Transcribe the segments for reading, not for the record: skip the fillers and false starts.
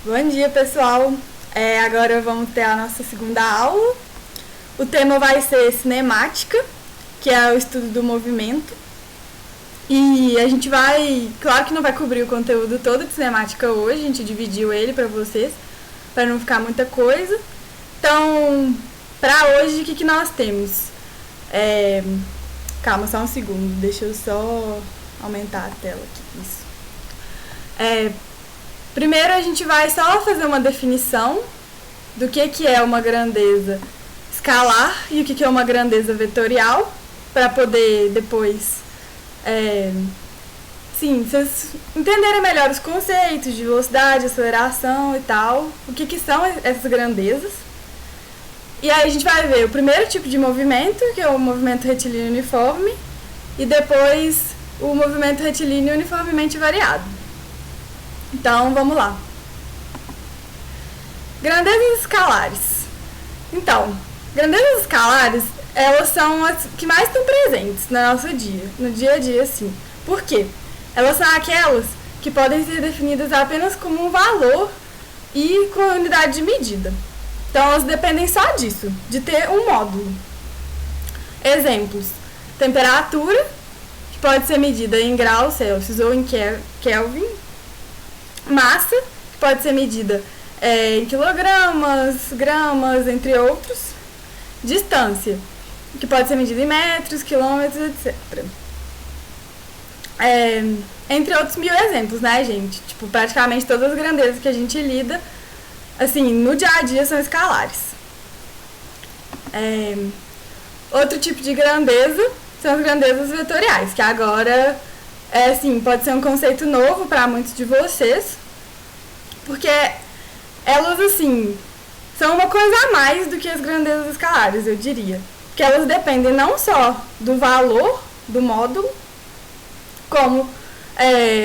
Bom dia, pessoal. Agora vamos ter a nossa segunda aula. O tema vai ser cinemática, que é o estudo do movimento. E a gente vai, claro que não vai cobrir o conteúdo todo de cinemática hoje, a gente dividiu ele para vocês, para não ficar muita coisa. Então, para hoje, o que nós temos? Calma, só um segundo, deixa eu só aumentar a tela aqui. Isso. Primeiro a gente vai só fazer uma definição do que é uma grandeza escalar e o que é uma grandeza vetorial, para poder depois, vocês entenderem melhor os conceitos de velocidade, aceleração e tal, o que são essas grandezas. E aí a gente vai ver o primeiro tipo de movimento, que é o movimento retilíneo uniforme, e depois o movimento retilíneo uniformemente variado. Então, vamos lá. Grandezas escalares. Então, grandezas escalares, elas são as que mais estão presentes no dia a dia, assim. Por quê? Elas são aquelas que podem ser definidas apenas como um valor e com unidade de medida. Então, elas dependem só disso, de ter um módulo. Exemplos: temperatura, que pode ser medida em graus Celsius ou em Kelvin. Massa, que pode ser medida em quilogramas, gramas, entre outros. Distância, que pode ser medida em metros, quilômetros, etc. Entre outros 1000 exemplos, né, gente? Tipo, praticamente todas as grandezas que a gente lida, assim, no dia a dia são escalares. Outro tipo de grandeza são as grandezas vetoriais, que agora pode ser um conceito novo para muitos de vocês, porque elas, são uma coisa a mais do que as grandezas escalares, eu diria. Porque elas dependem não só do valor do módulo,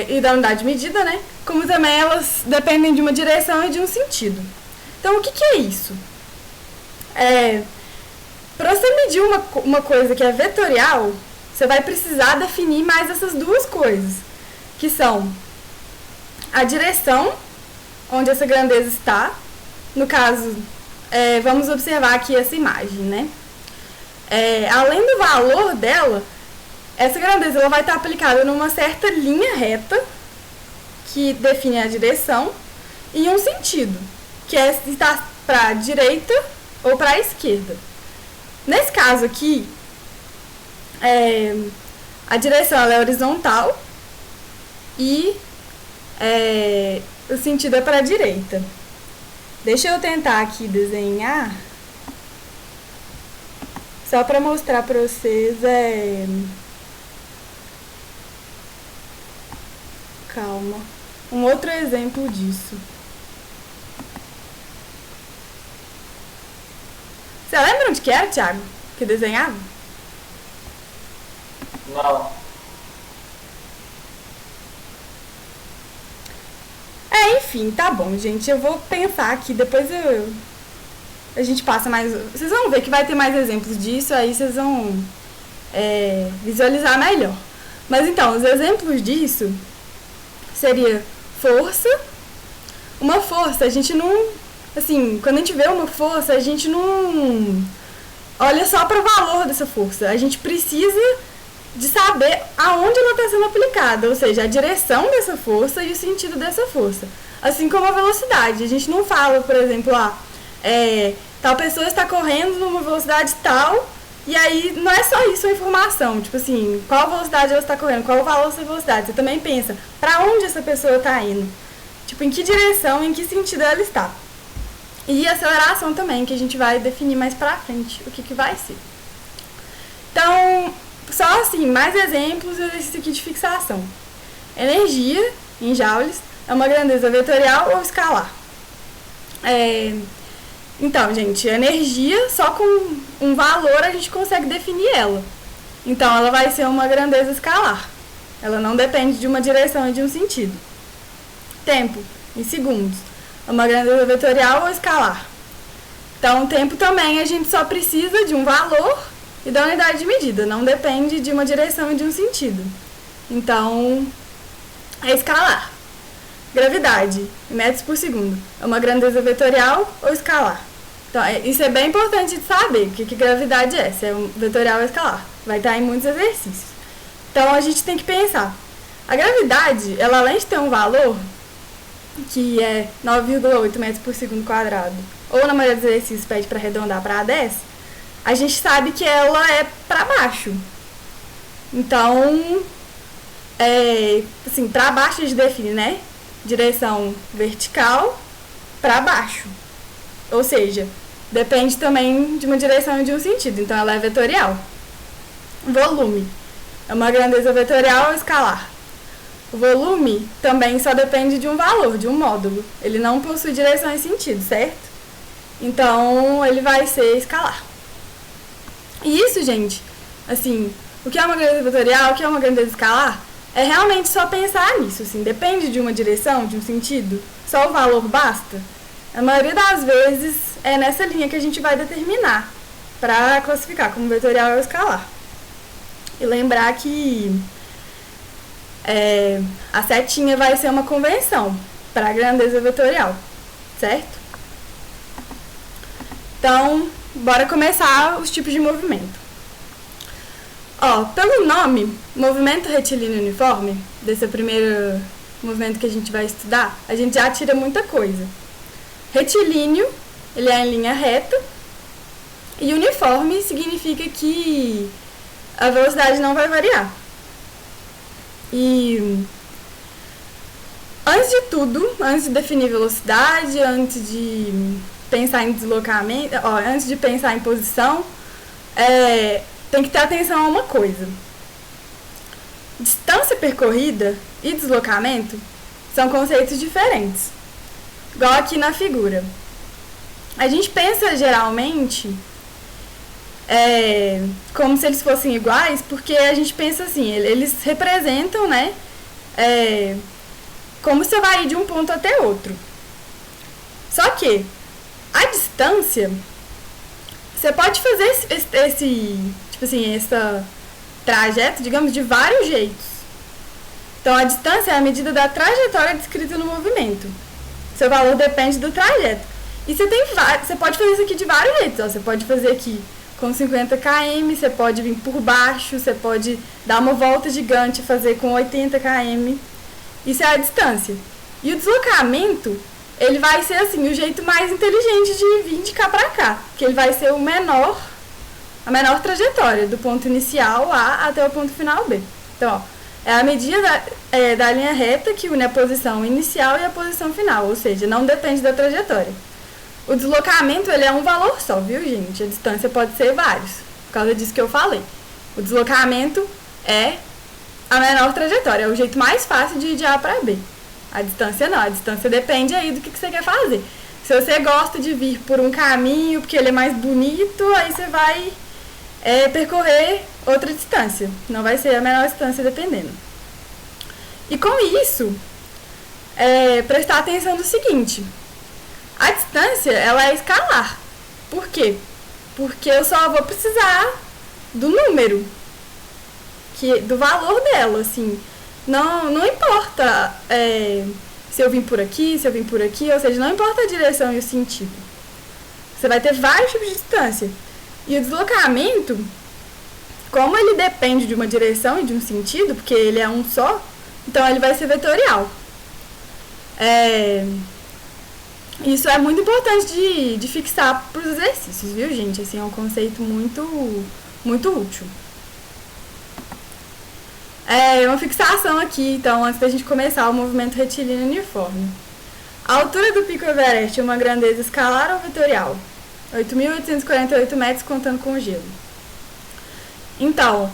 e da unidade de medida, né? Como também elas dependem de uma direção e de um sentido. Então, o que é isso? Para você medir uma coisa que é vetorial, você vai precisar definir mais essas duas coisas, que são a direção onde essa grandeza está. No caso, vamos observar aqui essa imagem, né? Além do valor dela, essa grandeza ela vai estar aplicada numa certa linha reta, que define a direção, e um sentido, que é se está para a direita ou para a esquerda. Nesse caso aqui, a direção ela é horizontal e o sentido é para a direita. Deixa eu tentar aqui desenhar, só para mostrar para vocês. Calma. Um outro exemplo disso. Você lembra onde que era, Thiago? Que desenhava? Não. Enfim, tá bom, gente. Eu vou pensar aqui, depois a gente passa mais. Vocês vão ver que vai ter mais exemplos disso, aí vocês vão visualizar melhor. Mas então, os exemplos disso seria força. Uma força, a gente não. Quando a gente vê uma força, a gente não olha só para o valor dessa força. A gente precisa de saber aonde ela está sendo aplicada, ou seja, a direção dessa força e o sentido dessa força. Assim como a velocidade. A gente não fala, por exemplo, tal pessoa está correndo numa velocidade tal, e aí não é só isso a informação, qual velocidade ela está correndo, qual o valor dessa velocidade. Você também pensa, para onde essa pessoa está indo? Em que direção, em que sentido ela está. E aceleração também, que a gente vai definir mais pra frente o que vai ser. Então, só mais exemplos do exercício aqui de fixação. Energia, em joules, é uma grandeza vetorial ou escalar? Então, gente, a energia, só com um valor a gente consegue definir ela. Então, ela vai ser uma grandeza escalar. Ela não depende de uma direção e de um sentido. Tempo, em segundos, é uma grandeza vetorial ou escalar? Então, o tempo também a gente só precisa de um valor e da unidade de medida, não depende de uma direção e de um sentido. Então, é escalar. Gravidade, em metros por segundo, é uma grandeza vetorial ou escalar? Então, isso é bem importante de saber, o que gravidade é, se é vetorial ou escalar. Vai estar em muitos exercícios. Então, a gente tem que pensar. A gravidade, ela além de ter um valor, que é 9,8 metros por segundo quadrado, ou na maioria dos exercícios pede para arredondar para 10, a gente sabe que ela é para baixo. Então, assim, para baixo a gente define, né? Direção vertical para baixo. Ou seja, depende também de uma direção e de um sentido. Então, ela é vetorial. Volume é uma grandeza vetorial ou escalar? O volume também só depende de um valor, de um módulo. Ele não possui direção e sentido, certo? Então, ele vai ser escalar. E isso, gente, assim, o que é uma grandeza vetorial, o que é uma grandeza escalar, é realmente só pensar nisso, assim, depende de uma direção, de um sentido, só o valor basta. A maioria das vezes é nessa linha que a gente vai determinar para classificar como vetorial ou escalar. E lembrar que a setinha vai ser uma convenção para a grandeza vetorial, certo? Então, bora começar os tipos de movimento. Pelo nome, movimento retilíneo uniforme, desse primeiro movimento que a gente vai estudar, a gente já tira muita coisa. Retilíneo, ele é em linha reta, e uniforme significa que a velocidade não vai variar. E antes de tudo, antes de definir velocidade, antes de pensar em deslocamento, antes de pensar em posição, tem que ter atenção a uma coisa. Distância percorrida e deslocamento são conceitos diferentes. Igual aqui na figura. A gente pensa geralmente como se eles fossem iguais, porque a gente pensa assim, eles representam, né, como você vai ir de um ponto até outro. Só que a distância, você pode fazer esse trajeto, digamos, de vários jeitos. Então, a distância é a medida da trajetória descrita no movimento. Seu valor depende do trajeto. E você pode fazer isso aqui de vários jeitos. Você pode fazer aqui com 50 km, você pode vir por baixo, você pode dar uma volta gigante e fazer com 80 km. Isso é a distância. E o deslocamento, ele vai ser assim, o jeito mais inteligente de vir de cá pra cá. Que ele vai ser a menor trajetória, do ponto inicial A até o ponto final B. Então, é a medida da linha reta que une a posição inicial e a posição final, ou seja, não depende da trajetória. O deslocamento, ele é um valor só, viu, gente? A distância pode ser vários, por causa disso que eu falei. O deslocamento é a menor trajetória, é o jeito mais fácil de ir de A para B. A distância não, a distância depende aí do que você quer fazer. Se você gosta de vir por um caminho, porque ele é mais bonito, aí você vai percorrer outra distância. Não vai ser a menor distância, dependendo. E com isso, prestar atenção no seguinte. A distância, ela é escalar. Por quê? Porque eu só vou precisar do número, do valor dela, assim. Não importa se eu vim por aqui, se eu vim por aqui, ou seja, não importa a direção e o sentido. Você vai ter vários tipos de distância. E o deslocamento, como ele depende de uma direção e de um sentido, porque ele é um só, então ele vai ser vetorial. Isso é muito importante de fixar para os exercícios, viu, gente? Assim, é um conceito muito, muito útil. Uma fixação aqui, então, antes da gente começar o movimento retilíneo uniforme. A altura do Pico Everest é uma grandeza escalar ou vetorial? 8.848 metros contando com gelo. Então,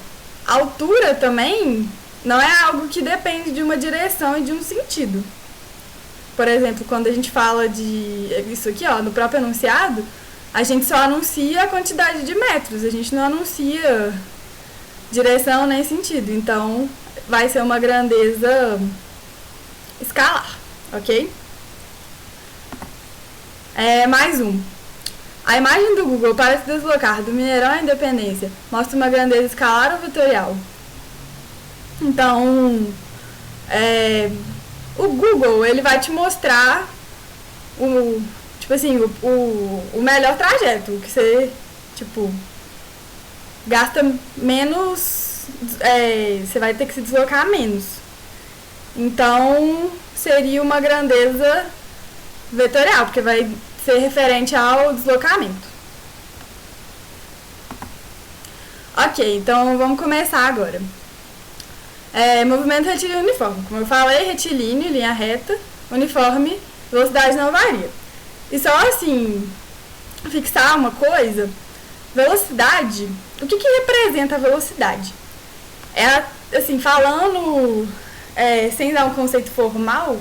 a altura também não é algo que depende de uma direção e de um sentido. Por exemplo, quando a gente fala de isso aqui, no próprio enunciado, a gente só anuncia a quantidade de metros, a gente não anuncia direção nem sentido. Então, vai ser uma grandeza escalar, ok? Mais um. A imagem do Google para se deslocar do Mineirão à Independência mostra uma grandeza escalar ou vetorial? Então, O Google, ele vai te mostrar tipo assim, o melhor trajeto, que você, tipo, gasta menos, você vai ter que se deslocar menos. Então, seria uma grandeza vetorial, porque vai ser referente ao deslocamento. Ok, então vamos começar agora. Movimento retilíneo uniforme. Como eu falei, retilíneo, linha reta, uniforme, velocidade não varia. E só assim, fixar uma coisa, velocidade, o que representa a velocidade? Assim, falando sem dar um conceito formal,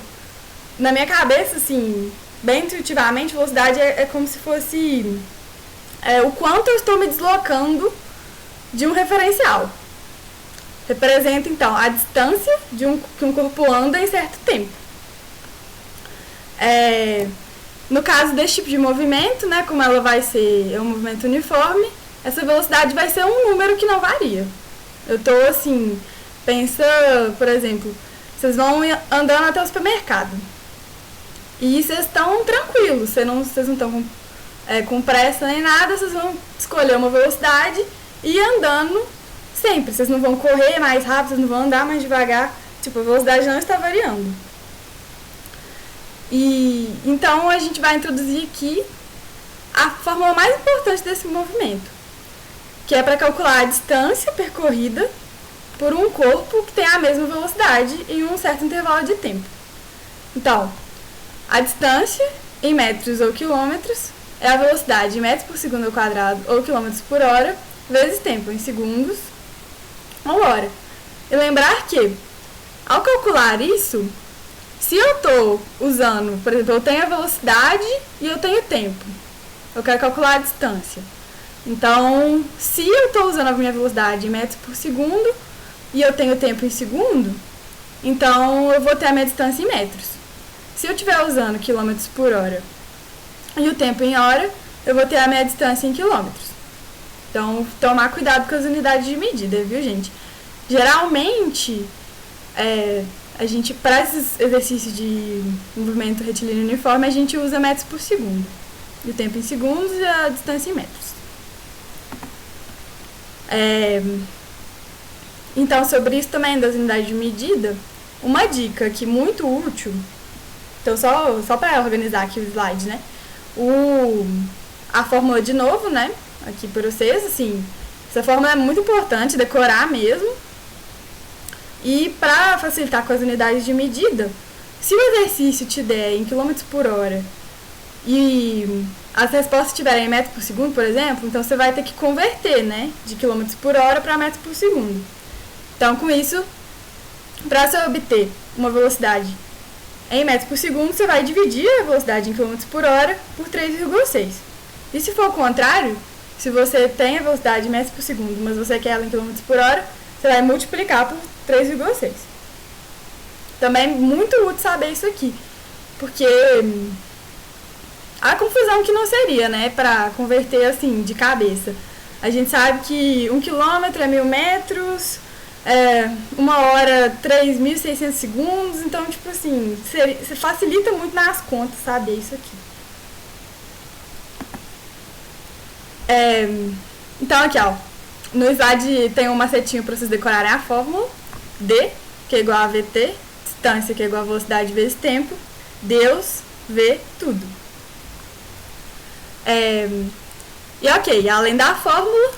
na minha cabeça, assim, bem intuitivamente, velocidade é como se fosse o quanto eu estou me deslocando de um referencial. Representa, então, a distância que um corpo anda em certo tempo. No caso desse tipo de movimento, né, como ela vai ser um movimento uniforme, essa velocidade vai ser um número que não varia. Eu tô assim, pensa, por exemplo, vocês vão andando até o supermercado. E vocês estão tranquilos, vocês não estão com pressa nem nada, vocês vão escolher uma velocidade e ir andando sempre. Vocês não vão correr mais rápido, vocês não vão andar mais devagar. Tipo, a velocidade não está variando. E então a gente vai introduzir aqui a fórmula mais importante desse movimento, que é para calcular a distância percorrida por um corpo que tem a mesma velocidade em um certo intervalo de tempo. Então, a distância em metros ou quilômetros é a velocidade em metros por segundo ao quadrado ou quilômetros por hora vezes tempo em segundos ou hora. E lembrar que, ao calcular isso, se eu estou usando, por exemplo, eu tenho a velocidade e eu tenho tempo, eu quero calcular a distância. Então, se eu estou usando a minha velocidade em metros por segundo e eu tenho tempo em segundo, então eu vou ter a minha distância em metros. Se eu estiver usando quilômetros por hora e o tempo em hora, eu vou ter a minha distância em quilômetros. Então, tomar cuidado com as unidades de medida, viu, gente? Geralmente, a gente, para esses exercícios de movimento retilíneo uniforme, a gente usa metros por segundo. O tempo em segundos e a distância em metros. Então, sobre isso também das unidades de medida, uma dica aqui muito útil, então só para organizar aqui o slide, né? A fórmula de novo, né? Aqui para vocês, assim, essa fórmula é muito importante, decorar mesmo. E para facilitar com as unidades de medida, se o exercício te der em quilômetros por hora e as respostas estiverem em metros por segundo, por exemplo, então você vai ter que converter, né, de quilômetros por hora para metros por segundo. Então, com isso, para você obter uma velocidade em metros por segundo, você vai dividir a velocidade em quilômetros por hora por 3,6. E se for o contrário, se você tem a velocidade em metros por segundo, mas você quer ela em quilômetros por hora, você vai multiplicar por 3,6. Também é muito útil saber isso aqui, porque a confusão que não seria, né, para converter assim, de cabeça. A gente sabe que 1 quilômetro é 1.000 metros, 1 hora 3.600 segundos, então, tipo assim, você facilita muito nas contas saber isso aqui. Então, aqui, ó, no slide tem um macetinho para vocês decorarem a fórmula. D, que é igual a VT, distância, que é igual a velocidade vezes tempo, Deus vê tudo. E ok, além da fórmula,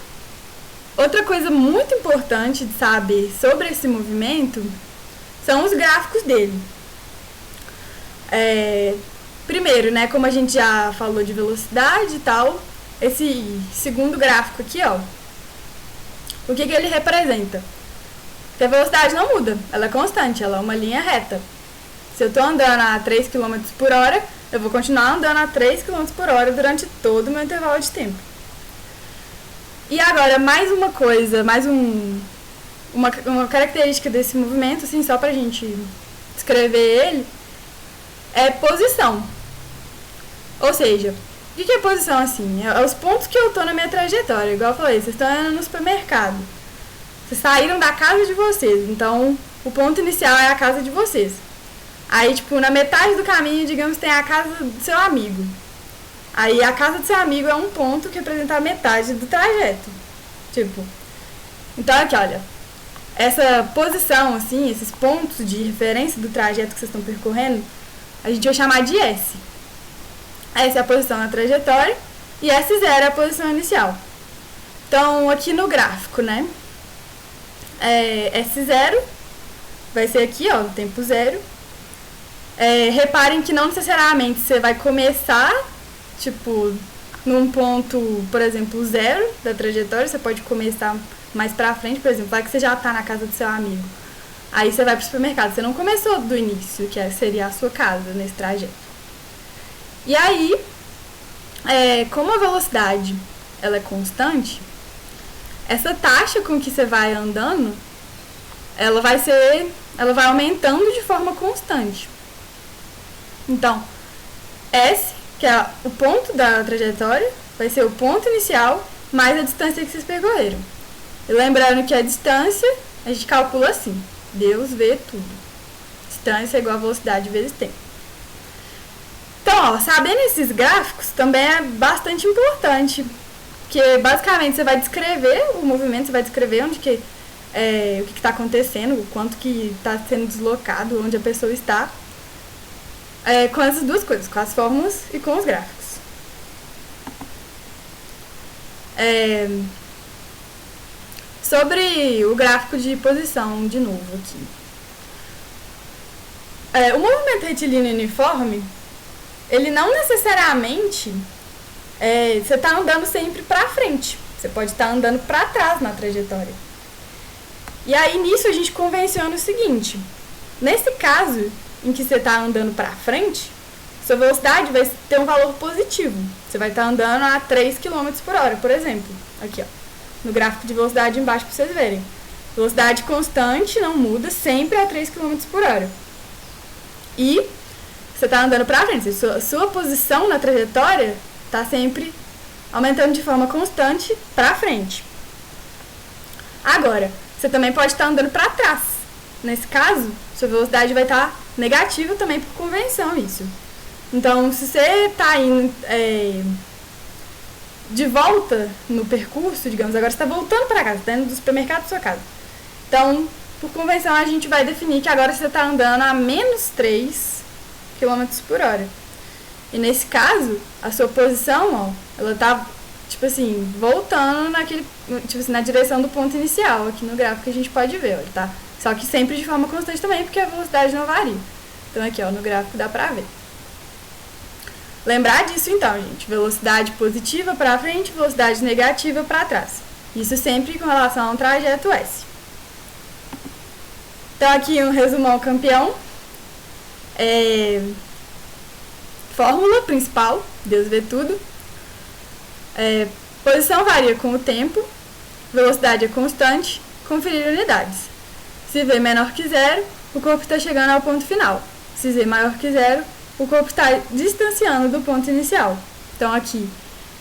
outra coisa muito importante de saber sobre esse movimento são os gráficos dele. Primeiro, né, como a gente já falou de velocidade e tal, esse segundo gráfico aqui, ó, o que ele representa? Que a velocidade não muda, ela é constante, ela é uma linha reta. Se eu estou andando a 3 km por hora, eu vou continuar andando a 3 km por hora durante todo o meu intervalo de tempo. E agora, mais uma coisa, uma característica desse movimento, assim, só pra gente descrever ele, é posição. Ou seja, o que é posição, assim? É os pontos que eu tô na minha trajetória. Igual eu falei, vocês estão indo no supermercado. Vocês saíram da casa de vocês, então o ponto inicial é a casa de vocês. Aí, tipo, na metade do caminho, digamos, tem a casa do seu amigo. Aí a casa do seu amigo é um ponto que representa a metade do trajeto. Tipo, então aqui, olha, essa posição, assim, esses pontos de referência do trajeto que vocês estão percorrendo, a gente vai chamar de S. S é a posição na trajetória e S0 é a posição inicial. Então, aqui no gráfico, né, S0 vai ser aqui, ó, o tempo zero. Reparem que não necessariamente você vai começar, tipo, num ponto, por exemplo, zero da trajetória. Você pode começar mais pra frente, por exemplo, vai que você já tá na casa do seu amigo. Aí você vai pro supermercado, você não começou do início, que seria a sua casa nesse trajeto. E aí, como a velocidade ela é constante, essa taxa com que você vai andando, ela vai aumentando de forma constante. Então, S, que é o ponto da trajetória, vai ser o ponto inicial mais a distância que vocês percorreram. E lembrando que a distância, a gente calcula assim, Deus vê tudo. Distância é igual a velocidade vezes tempo. Então, ó, sabendo esses gráficos também é bastante importante, porque basicamente você vai descrever o movimento, você vai descrever onde que, o que está acontecendo, o quanto que está sendo deslocado, onde a pessoa está, com essas duas coisas, com as fórmulas e com os gráficos. Sobre o gráfico de posição, de novo aqui. O movimento retilíneo uniforme, ele não necessariamente você está andando sempre para frente. Você pode estar andando para trás na trajetória. E aí, nisso, a gente convenciona o seguinte. Nesse caso, em que você está andando para frente, sua velocidade vai ter um valor positivo. Você vai estar andando a 3 km por hora, por exemplo. Aqui, ó, no gráfico de velocidade embaixo para vocês verem. Velocidade constante, não muda, sempre a 3 km por hora. E você está andando para frente. Sua posição na trajetória está sempre aumentando de forma constante para frente. Agora, você também pode estar andando para trás. Nesse caso, sua velocidade vai estar negativa também por convenção, isso. Então, se você está indo de volta no percurso, digamos, agora você está voltando para casa, está indo do supermercado para sua casa. Então, por convenção, a gente vai definir que agora você está andando a menos 3 km por hora. E nesse caso, a sua posição, ó, ela está, tipo assim, voltando tipo assim, na direção do ponto inicial, aqui no gráfico que a gente pode ver, ó, tá? Só que sempre de forma constante também, porque a velocidade não varia. Então aqui, ó, no gráfico dá pra ver. Lembrar disso então, gente. Velocidade positiva para frente, velocidade negativa para trás. Isso sempre com relação ao trajeto S. Então aqui um resumão campeão. Fórmula principal, Deus vê tudo. Posição varia com o tempo. Velocidade é constante. Conferir unidades. Se V menor que zero, o corpo está chegando ao ponto final. Se Z maior que zero, o corpo está distanciando do ponto inicial. Então aqui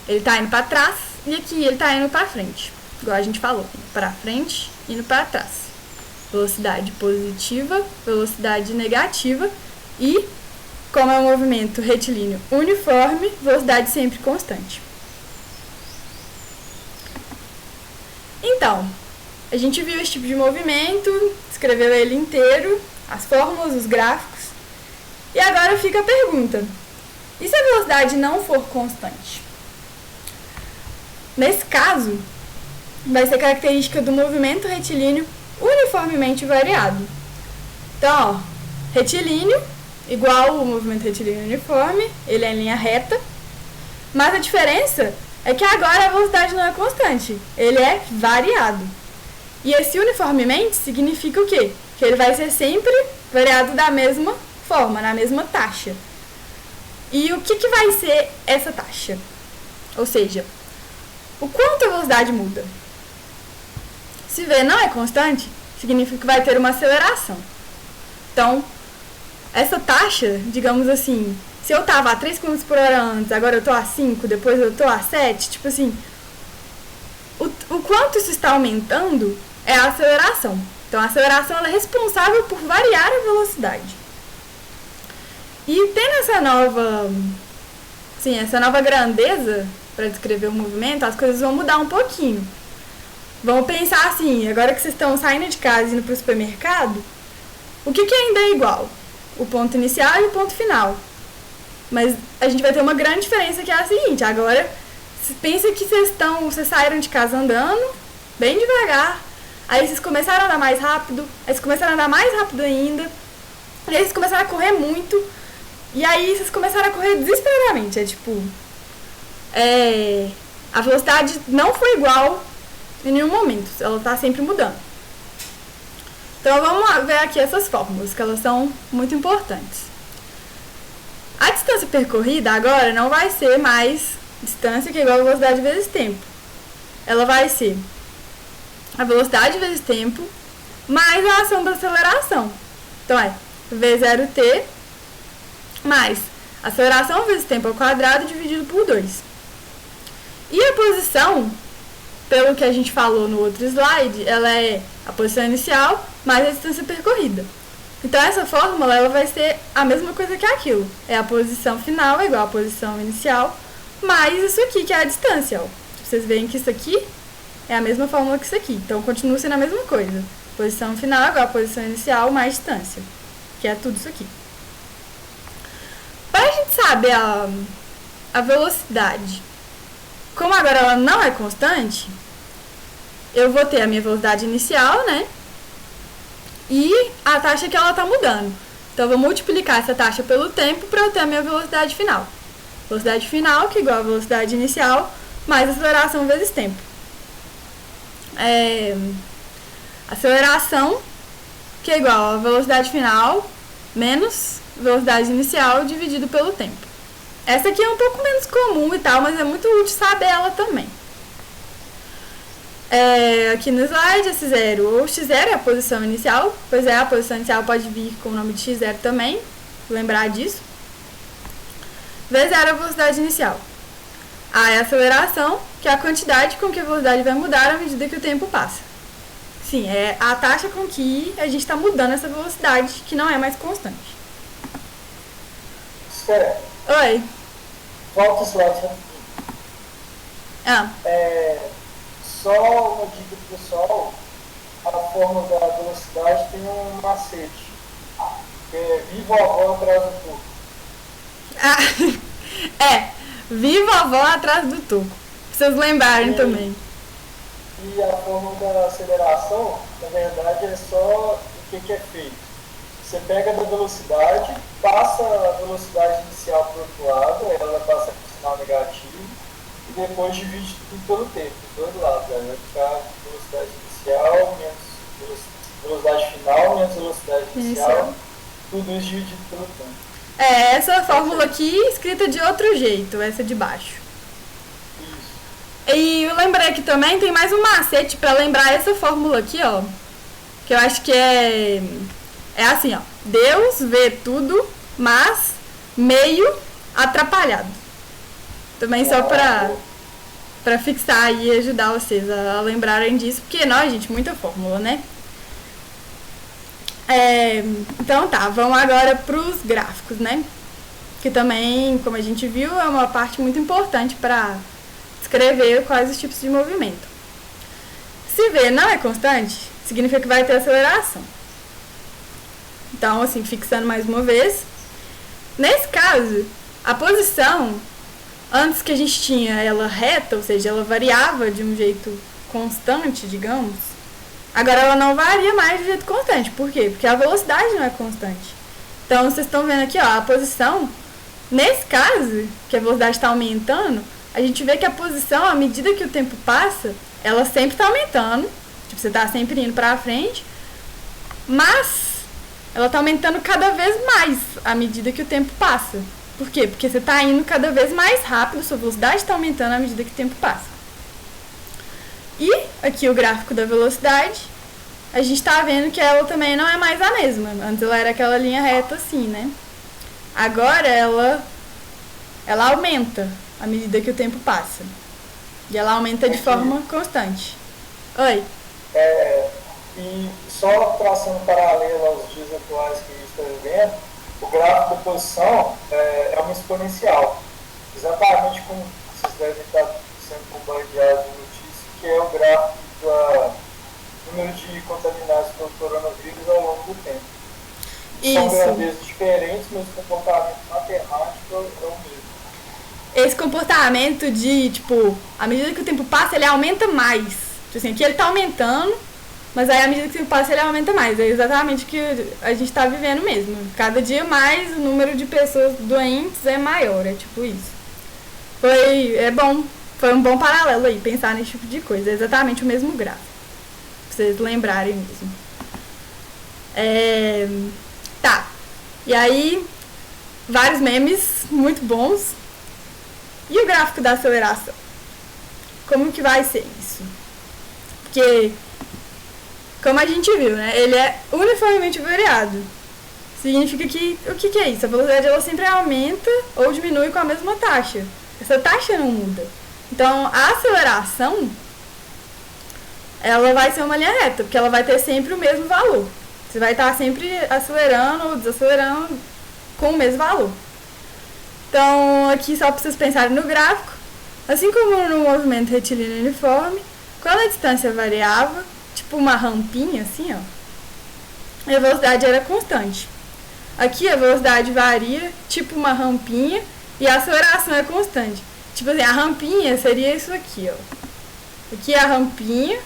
ele está indo para trás e aqui ele está indo para frente. Igual a gente falou, para frente, indo para trás. Velocidade positiva, velocidade negativa e, como é um movimento retilíneo uniforme, velocidade sempre constante. Então, a gente viu esse tipo de movimento, escreveu ele inteiro, as fórmulas, os gráficos. E agora fica a pergunta: e se a velocidade não for constante? Nesse caso, vai ser característica do movimento retilíneo uniformemente variado. Então, ó, retilíneo, igual o movimento retilíneo uniforme, ele é em linha reta, mas a diferença é que agora a velocidade não é constante, ele é variado. E esse uniformemente significa o quê? Que ele vai ser sempre variado da mesma forma, na mesma taxa. E o que vai ser essa taxa? Ou seja, o quanto a velocidade muda? Se V não é constante, significa que vai ter uma aceleração. Então, essa taxa, digamos assim, se eu estava a 3 km por hora antes, agora eu estou a 5, depois eu estou a 7, tipo assim, o quanto isso está aumentando é a aceleração. Então, a aceleração ela é responsável por variar a velocidade. E tendo essa nova grandeza para descrever o movimento, as coisas vão mudar um pouquinho. Vamos pensar assim, agora que vocês estão saindo de casa e indo para o supermercado, o que ainda é igual? O ponto inicial e o ponto final. Mas a gente vai ter uma grande diferença, que é a seguinte: agora, pensa que vocês saíram de casa andando, bem devagar, aí vocês começaram a andar mais rápido, aí vocês começaram a andar mais rápido ainda, e aí vocês começaram a correr muito, e aí vocês começaram a correr desesperadamente. A velocidade não foi igual em nenhum momento, ela está sempre mudando. Então vamos ver aqui essas fórmulas, que elas são muito importantes. A distância percorrida agora não vai ser mais distância que é igual a velocidade vezes tempo. Ela vai ser a velocidade vezes tempo mais a ação da aceleração. Então é V0t mais aceleração vezes tempo ao quadrado dividido por 2. E a posição, pelo que a gente falou no outro slide, ela é a posição inicial mais a distância percorrida. Então essa fórmula ela vai ser a mesma coisa que aquilo. É a posição final é igual à posição inicial mais isso aqui, que é a distância. Ó. Vocês veem que isso aqui é a mesma fórmula que isso aqui. Então continua sendo a mesma coisa. Posição final é igual à posição inicial mais distância, que é tudo isso aqui. Para a gente saber a velocidade, como agora ela não é constante, eu vou ter a minha velocidade inicial, né? E a taxa que ela está mudando. Então, eu vou multiplicar essa taxa pelo tempo para eu ter a minha velocidade final. Velocidade final, que é igual a velocidade inicial, mais aceleração vezes tempo. Aceleração, que é igual a velocidade final, menos velocidade inicial, dividido pelo tempo. Essa aqui é um pouco menos comum e tal, mas é muito útil saber ela também. Aqui no slide, x0 ou x0 é a posição inicial, pois a posição inicial pode vir com o nome de x0 também, vou lembrar disso. V0 é a velocidade inicial. A é a aceleração, que é a quantidade com que a velocidade vai mudar à medida que o tempo passa. Sim, é a taxa com que a gente está mudando essa velocidade, que não é mais constante. Espera. Oi. Volta o slide rapidinho. Só uma dica pro pessoal, a fórmula da velocidade tem um macete, que é viva a avó atrás do turco. Viva a avó atrás do turco. Pra vocês lembrarem também. E a fórmula da aceleração, na verdade, é só o que é feito. Você pega da velocidade, passa a velocidade inicial para o outro lado, ela passa com sinal negativo, e depois divide tudo pelo tempo, dos dois lados. Vai ficar velocidade inicial, menos velocidade final, menos velocidade inicial, tudo isso dividido pelo tempo. Essa fórmula aqui escrita de outro jeito, essa de baixo. Isso. E eu lembrei aqui também, tem mais um macete para lembrar essa fórmula aqui, ó. Que eu acho que é assim, ó. Deus vê tudo, mas meio atrapalhado. Também só pra fixar aí e ajudar vocês a lembrarem disso, porque nós, gente, muita fórmula, né? Então tá, vamos agora pros gráficos, né? Que também, como a gente viu, é uma parte muito importante para descrever quais os tipos de movimento. Se V não é constante, significa que vai ter aceleração. Então, assim, fixando mais uma vez. Nesse caso, a posição, antes que a gente tinha ela reta, ou seja, ela variava de um jeito constante, digamos, agora ela não varia mais de jeito constante. Por quê? Porque a velocidade não é constante. Então, vocês estão vendo aqui, ó, a posição, nesse caso, que a velocidade está aumentando, a gente vê que a posição, à medida que o tempo passa, ela sempre está aumentando. Tipo, você está sempre indo para frente, mas ela está aumentando cada vez mais à medida que o tempo passa. Por quê? Porque você está indo cada vez mais rápido, sua velocidade está aumentando à medida que o tempo passa. E aqui o gráfico da velocidade, a gente está vendo que ela também não é mais a mesma. Antes ela era aquela linha reta assim, né? Agora ela aumenta à medida que o tempo passa. E ela aumenta de forma constante. Oi? E só traçando paralelo aos dias atuais que a gente está vivendo, o gráfico da posição é uma exponencial, exatamente como vocês devem estar sendo bombardeados de notícia, que é o gráfico do número de contaminados pelo coronavírus ao longo do tempo. São grandezas diferentes, mas o comportamento matemático é o mesmo. Esse comportamento de, tipo, à medida que o tempo passa, ele aumenta mais. Tipo assim, aqui ele tá aumentando, mas aí à medida que o tempo passa, ele aumenta mais. É exatamente o que a gente tá vivendo mesmo. Cada dia mais o número de pessoas doentes é maior, é tipo isso. Foi um bom paralelo aí, pensar nesse tipo de coisa. É exatamente o mesmo gráfico. Pra vocês lembrarem mesmo. Tá. E aí, vários memes muito bons. E o gráfico da aceleração? Como que vai ser isso? Porque, como a gente viu, né? Ele é uniformemente variado. Significa que, o que é isso? A velocidade ela sempre aumenta ou diminui com a mesma taxa. Essa taxa não muda. Então, a aceleração, ela vai ser uma linha reta, porque ela vai ter sempre o mesmo valor. Você vai estar sempre acelerando ou desacelerando com o mesmo valor. Então, aqui só para vocês pensarem no gráfico, assim como no movimento retilíneo uniforme, quando a distância variava, tipo uma rampinha assim, ó, a velocidade era constante. Aqui a velocidade varia, tipo uma rampinha, e a aceleração é constante. Tipo assim, a rampinha seria isso aqui, ó. Aqui é a rampinha,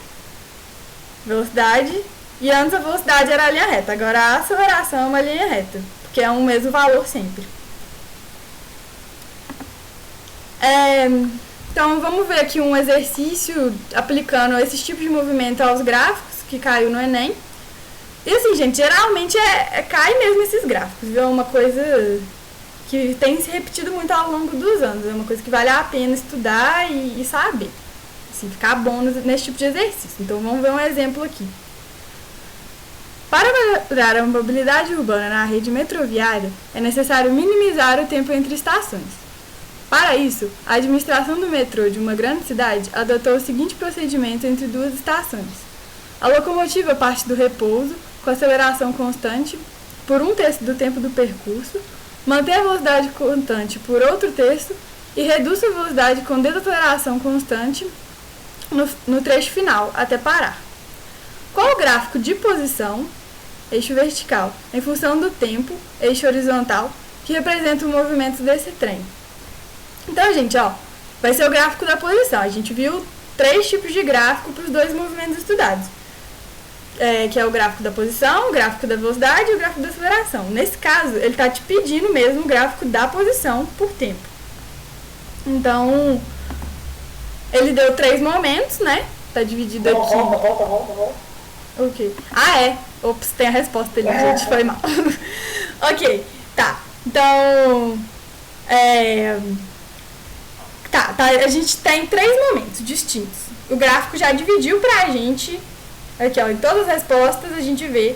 velocidade, e antes a velocidade era a linha reta. Agora a aceleração é uma linha reta, porque é um mesmo valor sempre. Então vamos ver aqui um exercício aplicando esses tipos de movimento aos gráficos que caiu no Enem. E assim, gente, geralmente cai mesmo esses gráficos, viu? É uma coisa que tem se repetido muito ao longo dos anos. É uma coisa que vale a pena estudar e saber. Assim, ficar bom nesse tipo de exercício. Então vamos ver um exemplo aqui. Para melhorar a mobilidade urbana na rede metroviária, é necessário minimizar o tempo entre estações. Para isso, a administração do metrô de uma grande cidade adotou o seguinte procedimento entre duas estações. A locomotiva parte do repouso, com aceleração constante, por 1/3 do tempo do percurso, mantém a velocidade constante por outro terço e reduz a velocidade com desaceleração constante no trecho final, até parar. Qual o gráfico de posição, eixo vertical, em função do tempo, eixo horizontal, que representa o movimento desse trem? Então, gente, ó, vai ser o gráfico da posição. A gente viu 3 tipos de gráfico para os 2 movimentos estudados. Que é o gráfico da posição, o gráfico da velocidade e o gráfico da aceleração. Nesse caso, ele está te pedindo mesmo o gráfico da posição por tempo. Então, ele deu 3 momentos, né? Tá dividido aqui. Volta. Ok. Ops, tem a resposta ali, gente, foi mal. Ok, tá. Então, a gente tem 3 momentos distintos. O gráfico já dividiu pra gente, aqui ó, em todas as respostas a gente vê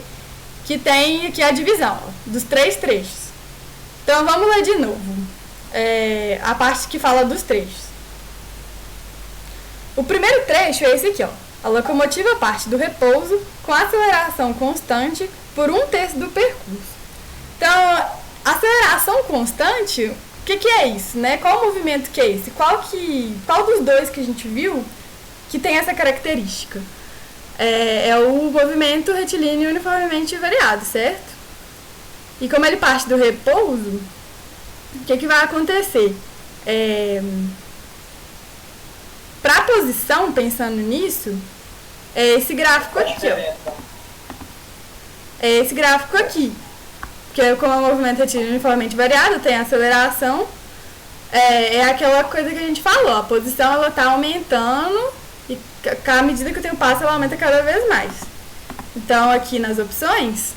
que tem aqui a divisão, ó, dos 3 trechos. Então vamos ler de novo, a parte que fala dos trechos. O primeiro trecho é esse aqui, ó. A locomotiva parte do repouso com aceleração constante por 1/3 do percurso. Então, aceleração constante, o que é isso, né? Qual movimento que é esse? Qual dos 2 que a gente viu que tem essa característica? É o movimento retilíneo uniformemente variado, certo? E como ele parte do repouso, o que vai acontecer? Para a posição, pensando nisso, é esse gráfico aqui, ó. É esse gráfico aqui. Porque como é um movimento retilíneo uniformemente variado, tem aceleração, é aquela coisa que a gente falou, a posição ela está aumentando e à medida que o tempo passa ela aumenta cada vez mais. Então aqui nas opções,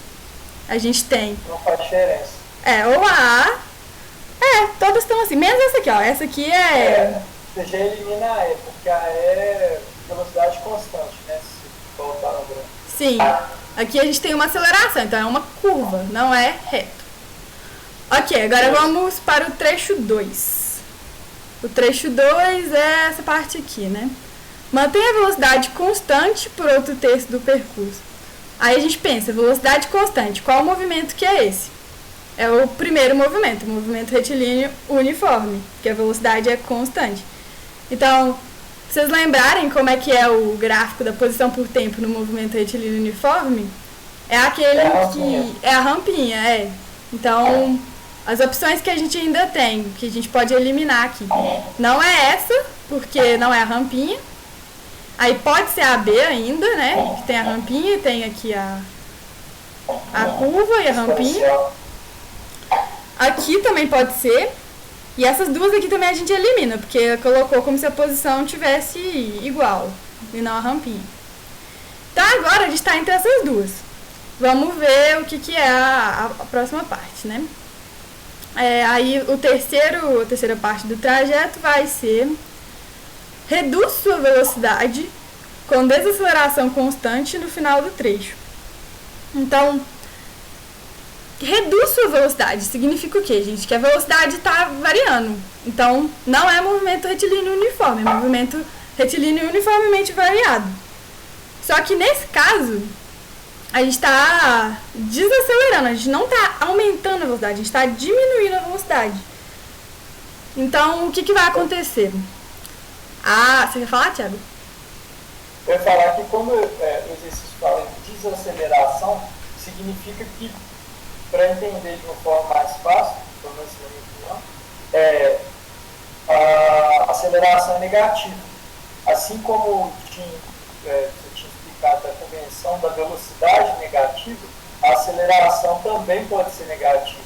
a gente tem... Não faz diferença. Ou a A, todas estão assim, menos essa aqui, ó, essa aqui Você já elimina a E, porque a E é velocidade constante, né, se voltar no gráfico. Sim. Aqui a gente tem uma aceleração, então é uma curva, não é reto. Ok, agora vamos para o trecho 2. O trecho 2 é essa parte aqui, né? Mantém a velocidade constante por outro terço do percurso. Aí a gente pensa, velocidade constante, qual o movimento que é esse? é o primeiro movimento, o movimento retilíneo uniforme, que a velocidade é constante. Então, se vocês lembrarem como é que é o gráfico da posição por tempo no movimento retilíneo uniforme, é aquele que é a rampinha, Então, as opções que a gente ainda tem, que a gente pode eliminar aqui, não é essa, porque não é a rampinha. Aí pode ser a B ainda, né? Que tem a rampinha, tem aqui a curva e a rampinha. Aqui também pode ser. E essas duas aqui também a gente elimina, porque colocou como se a posição tivesse igual e não a rampinha. Então agora a gente está entre essas duas. Vamos ver o que é a próxima parte, né? Aí a terceira parte do trajeto vai ser: reduz sua velocidade com desaceleração constante no final do trecho. Então, reduz sua velocidade significa o quê, gente? Que a velocidade está variando. Então, não é movimento retilíneo uniforme, é movimento retilíneo uniformemente variado. Só que nesse caso, a gente está desacelerando, a gente não está aumentando a velocidade, a gente está diminuindo a velocidade. Então, o que vai acontecer? Você quer falar, Thiago? Eu ia falar que quando o exercício fala em desaceleração, significa que, para entender de uma forma mais fácil, pelo menos na minha opinião, a aceleração é negativa. Assim como você tinha explicado da convenção da velocidade negativa, a aceleração também pode ser negativa.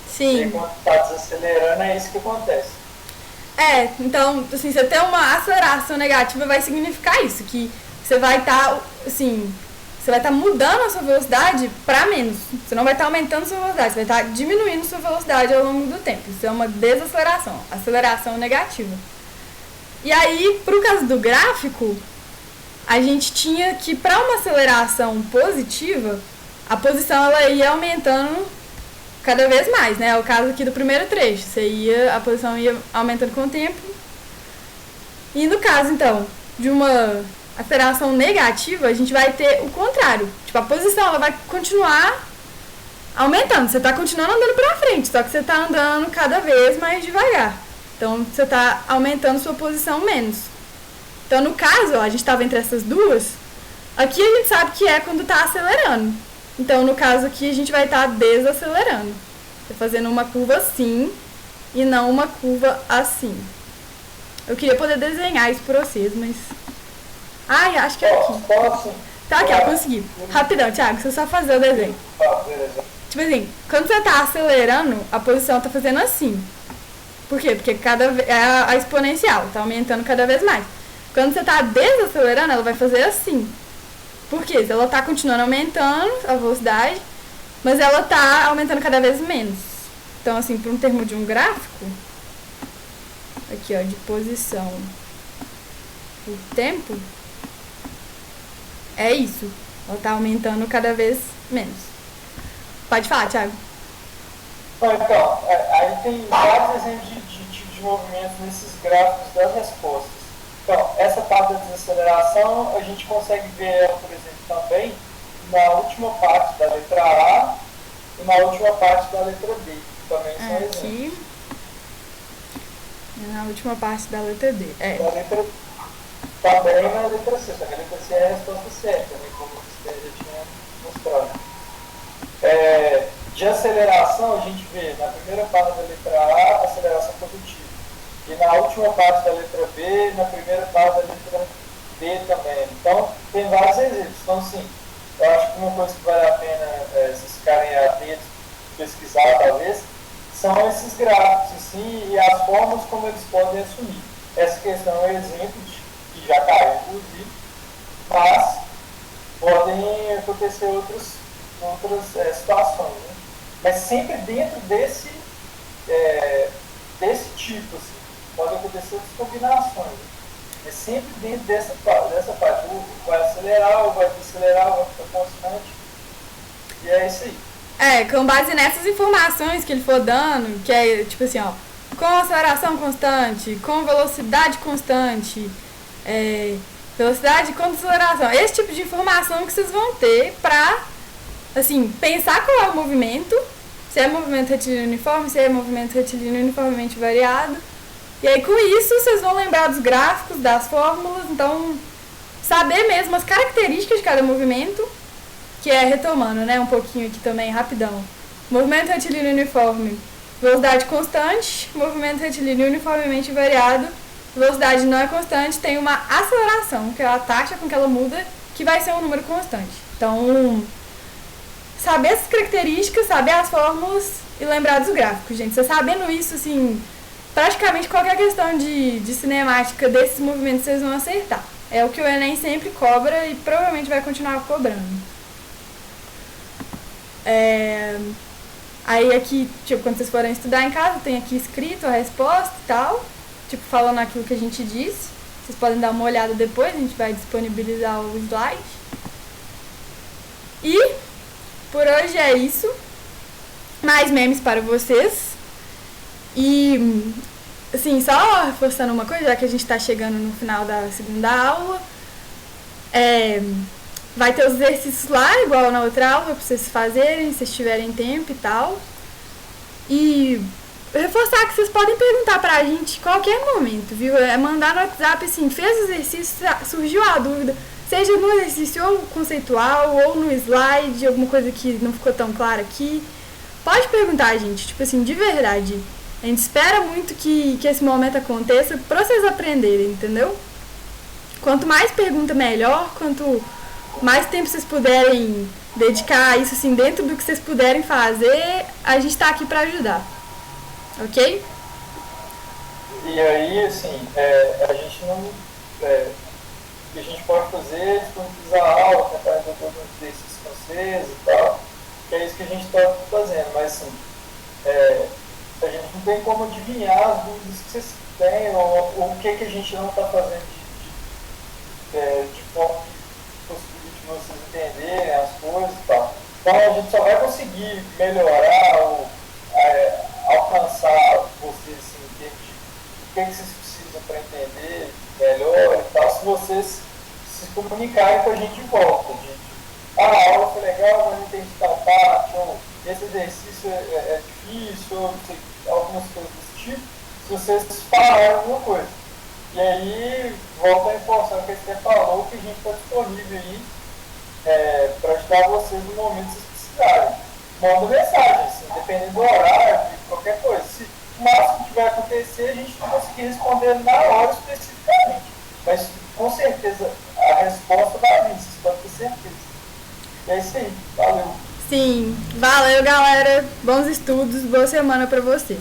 Sim. E quando está desacelerando, é isso que acontece. Então, assim, você ter uma aceleração negativa vai significar isso, que você vai estar, você vai estar mudando a sua velocidade para menos. Você não vai estar aumentando a sua velocidade, você vai estar diminuindo a sua velocidade ao longo do tempo. Isso é uma desaceleração, aceleração negativa. E aí, para o caso do gráfico, a gente tinha que, para uma aceleração positiva, a posição ela ia aumentando cada vez mais, né? É o caso aqui do primeiro trecho. A posição ia aumentando com o tempo. E no caso, então, de uma aceleração negativa, a gente vai ter o contrário. Tipo, a posição ela vai continuar aumentando. Você está continuando andando para frente, só que você está andando cada vez mais devagar. Então, você está aumentando sua posição menos. Então, no caso, a gente estava entre essas duas. Aqui a gente sabe que é quando está acelerando. Então, no caso aqui, a gente vai estar desacelerando. Tá fazendo uma curva assim e não uma curva assim. Eu queria poder desenhar isso pra vocês, mas... acho que é aqui. Tá aqui, consegui. Rapidão, Thiago, você só fazer o desenho. Tipo assim, quando você tá acelerando, a posição tá fazendo assim. Por quê? Porque é a exponencial, tá aumentando cada vez mais. Quando você tá desacelerando, ela vai fazer assim. Por quê? Ela está continuando aumentando a velocidade, mas ela está aumentando cada vez menos. Então, assim, para um termo de um gráfico, aqui, ó, de posição por tempo, é isso. Ela está aumentando cada vez menos. Pode falar, Thiago. Então, aí tem vários exemplos de tipos de movimentos nesses gráficos das respostas. Então, essa parte da desaceleração, a gente consegue ver ela, por exemplo, também na última parte da letra A e na última parte da letra B. Também são exemplos. Na última parte da letra D. Também na letra C, só que a letra C é a resposta certa, né, como você já tinha mostrado. De aceleração, a gente vê na primeira parte da letra A, aceleração positiva. E na última parte da letra B, na primeira parte da letra D também. Então, tem vários exemplos. Então, sim, eu acho que uma coisa que vale a pena vocês ficarem atentos, pesquisar talvez, são esses gráficos, sim, e as formas como eles podem assumir. Essa questão é um exemplo que já caiu, inclusive, mas podem acontecer outras situações. Né? Mas sempre dentro desse tipo, assim. Pode acontecer outras combinações. É sempre dentro dessa parte. Vai acelerar, ou vai desacelerar, ou vai ficar constante. E é isso aí. Com base nessas informações que ele for dando, que é tipo assim, ó, com aceleração constante, com velocidade constante, velocidade com desaceleração. Esse tipo de informação que vocês vão ter pra, assim, pensar qual é o movimento, se é movimento retilíneo uniforme, se é movimento retilíneo uniformemente variado. E aí, com isso, vocês vão lembrar dos gráficos, das fórmulas, então, saber mesmo as características de cada movimento, que é retomando, né, um pouquinho aqui também, rapidão. Movimento retilíneo uniforme, velocidade constante, movimento retilíneo uniformemente variado, velocidade não é constante, tem uma aceleração, que é a taxa com que ela muda, que vai ser um número constante. Então, saber essas características, saber as fórmulas e lembrar dos gráficos, gente. Você sabendo isso, assim, praticamente qualquer questão de cinemática desses movimentos vocês vão acertar. É o que o Enem sempre cobra e provavelmente vai continuar cobrando. Aí aqui, tipo, quando vocês forem estudar em casa, tem aqui escrito a resposta e tal, tipo, falando aquilo que a gente disse. Vocês podem dar uma olhada depois, a gente vai disponibilizar o slide. E por hoje é isso. Mais memes para vocês. E, assim, só reforçando uma coisa, já que a gente está chegando no final da segunda aula, vai ter os exercícios lá, igual na outra aula, para vocês fazerem, se vocês tiverem tempo e tal. E reforçar que vocês podem perguntar pra gente em qualquer momento, viu? É mandar no WhatsApp, assim, fez o exercício, surgiu a dúvida, seja no exercício ou conceitual, ou no slide, alguma coisa que não ficou tão clara aqui. Pode perguntar, gente, tipo assim, de verdade. A gente espera muito que esse momento aconteça pra vocês aprenderem, entendeu? Quanto mais pergunta, melhor. Quanto mais tempo vocês puderem dedicar a isso, assim, dentro do que vocês puderem fazer, a gente tá aqui pra ajudar. Ok? E aí, assim, a gente não... o que a gente pode fazer é disponibilizar a aula, tentar resolver alguns exercícios com vocês e tal, que é isso que a gente está fazendo, mas assim, a gente não tem como adivinhar as dúvidas que vocês têm, ou o que a gente não está fazendo de forma que possibilite vocês entenderem as coisas e tal. Então a gente só vai conseguir melhorar ou alcançar vocês assim, em termos de o que vocês precisam para entender melhor e tal, se vocês se comunicarem com a gente de volta. A aula foi legal, mas não entendi tal parte, ou esse exercício é difícil, ou algumas coisas desse tipo, se vocês falarem alguma coisa. E aí, volta a reforçar o que você falou, que a gente está disponível aí para ajudar vocês no momento que vocês precisarem. Manda mensagem, assim, dependendo do horário, de qualquer coisa. Se o máximo que vai acontecer, a gente não conseguir responder na hora especificamente. Mas, com certeza, a resposta vai vir, vocês podem ter certeza. E é isso aí, valeu. Sim, valeu, galera. Bons estudos, boa semana pra vocês.